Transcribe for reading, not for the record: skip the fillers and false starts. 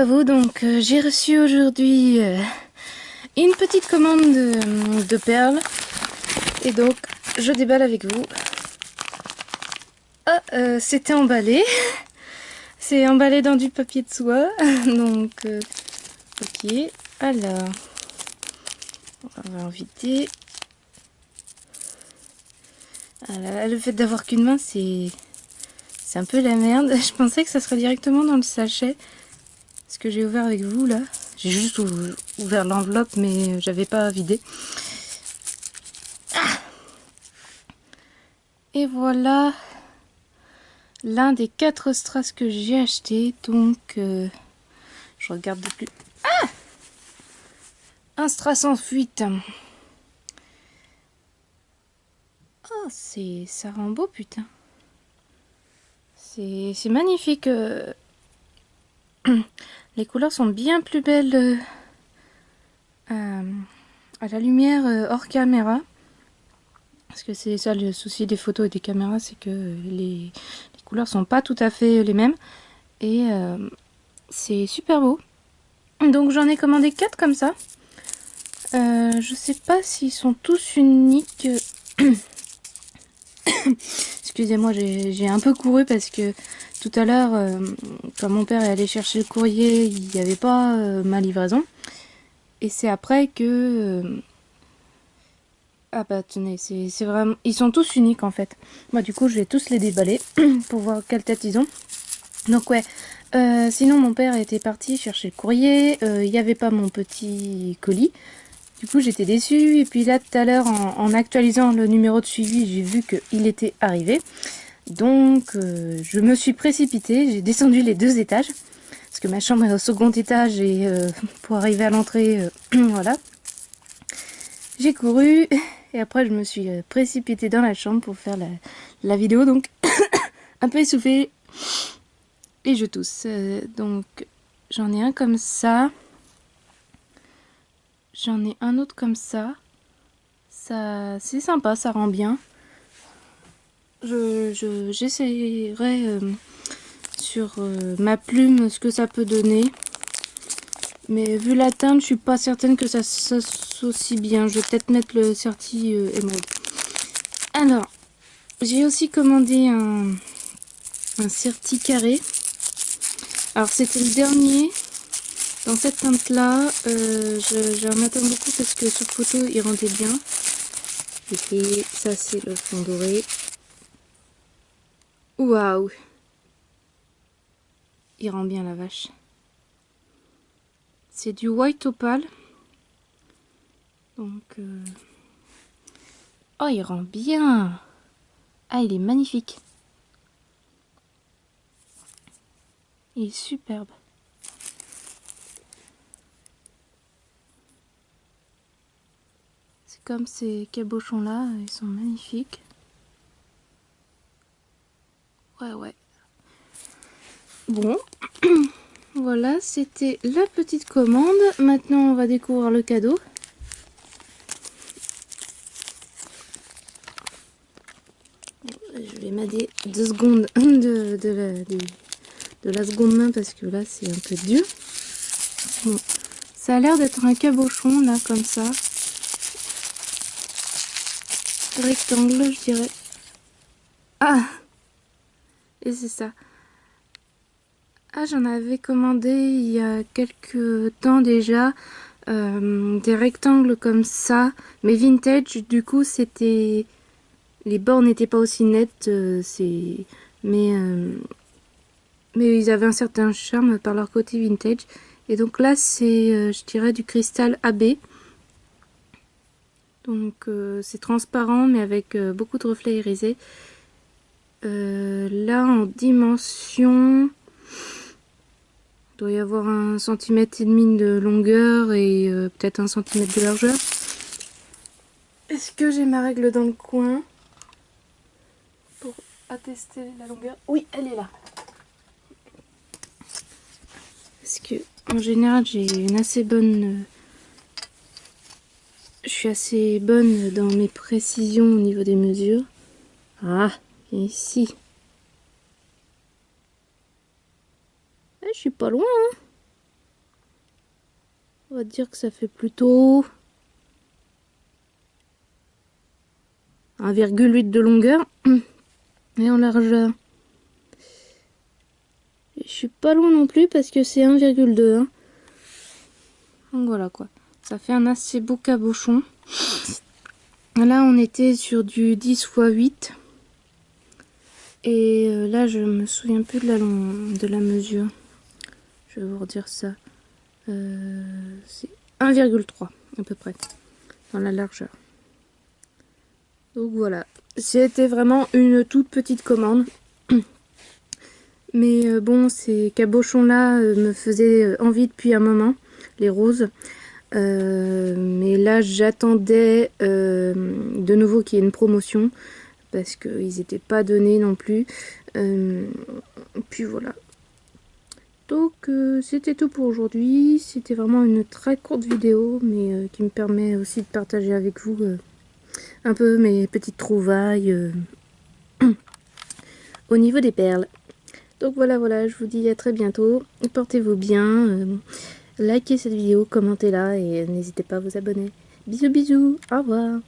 à vous, donc j'ai reçu aujourd'hui une petite commande de perles et donc je déballe avec vous. Ah, c'était emballé, c'est emballé dans du papier de soie, donc ok, alors on va inviter. Ah là là, le fait d'avoir qu'une main c'est un peu la merde, je pensais que ça serait directement dans le sachet. Ce que j'ai ouvert avec vous là, j'ai juste ouvert l'enveloppe mais j'avais pas vidé. Ah, et voilà l'un des 4 strass que j'ai acheté. Donc je regarde de plus. Ah, un strass en fuite. Oh, ça rend beau, putain. C'est magnifique. Les couleurs sont bien plus belles à la lumière hors caméra. Parce que c'est ça le souci des photos et des caméras, c'est que les couleurs sont pas tout à fait les mêmes. Et c'est super beau. Donc j'en ai commandé 4 comme ça. Je sais pas s'ils sont tous uniques. Excusez-moi, j'ai un peu couru parce que tout à l'heure, quand mon père est allé chercher le courrier, il n'y avait pas ma livraison. Et c'est après que... ah bah tenez, c'est vraiment... Ils sont tous uniques en fait. Moi du coup, je vais tous les déballer pour voir quelle tête ils ont. Donc ouais, sinon mon père était parti chercher le courrier, il n'y avait pas mon petit colis. Du coup j'étais déçue et puis là tout à l'heure en actualisant le numéro de suivi j'ai vu qu'il était arrivé. Donc je me suis précipitée, j'ai descendu les 2 étages. Parce que ma chambre est au second étage et pour arriver à l'entrée, voilà. J'ai couru et après je me suis précipitée dans la chambre pour faire la vidéo. Donc un peu essoufflée et je tousse. Donc j'en ai un comme ça. J'en ai un autre comme ça. Ça, c'est sympa, ça rend bien. J'essayerai sur ma plume ce que ça peut donner. Mais vu la teinte, je suis pas certaine que ça s'associe bien. Je vais peut-être mettre le certi émeraude. Alors, j'ai aussi commandé un certi carré. Alors c'était le dernier. Dans cette teinte-là, j'en attends beaucoup parce que sur photo, il rendait bien. Et ça, c'est le fond doré. Waouh! Il rend bien la vache. C'est du white opale. Donc... oh, il rend bien! Ah, il est magnifique. Il est superbe. C'est comme ces cabochons-là, ils sont magnifiques. Ouais, ouais. Bon, voilà, c'était la petite commande. Maintenant, on va découvrir le cadeau. Je vais m'aider 2 secondes de la seconde main parce que là, c'est un peu dur. Bon, ça a l'air d'être un cabochon, là, comme ça. Rectangle, je dirais. Ah! Et c'est ça. Ah, j'en avais commandé il y a quelques temps déjà. Des rectangles comme ça. Mais vintage, du coup, c'était... les bords n'étaient pas aussi nettes. Mais ils avaient un certain charme par leur côté vintage. Et donc là, c'est, je dirais, du cristal AB. Donc c'est transparent mais avec beaucoup de reflets irisés. Là en dimension, il doit y avoir 1,5 cm de longueur et peut-être 1 cm de largeur. Est-ce que j'ai ma règle dans le coin pour attester la longueur? Oui, elle est là. Parce que en général j'ai une assez bonne... je suis assez bonne dans mes précisions au niveau des mesures. Ah, ici. Je suis pas loin, hein. On va dire que ça fait plutôt 1,8 de longueur et en largeur. Et je suis pas loin non plus parce que c'est 1,2. Hein. Donc voilà quoi. Ça fait un assez beau cabochon. Là on était sur du 10 x 8. Et là je me souviens plus de la mesure. Je vais vous redire ça. C'est 1,3 à peu près dans la largeur. Donc voilà. C'était vraiment une toute petite commande. Mais bon, ces cabochons-là me faisaient envie depuis un moment, les roses. Mais là, j'attendais de nouveau qu'il y ait une promotion, parce qu'ils n'étaient pas donnés non plus. Puis voilà. Donc, c'était tout pour aujourd'hui. C'était vraiment une très courte vidéo, mais qui me permet aussi de partager avec vous un peu mes petites trouvailles au niveau des perles. Donc voilà, je vous dis à très bientôt. Portez-vous bien. Likez cette vidéo, commentez-la et n'hésitez pas à vous abonner. Bisous, bisous. Au revoir.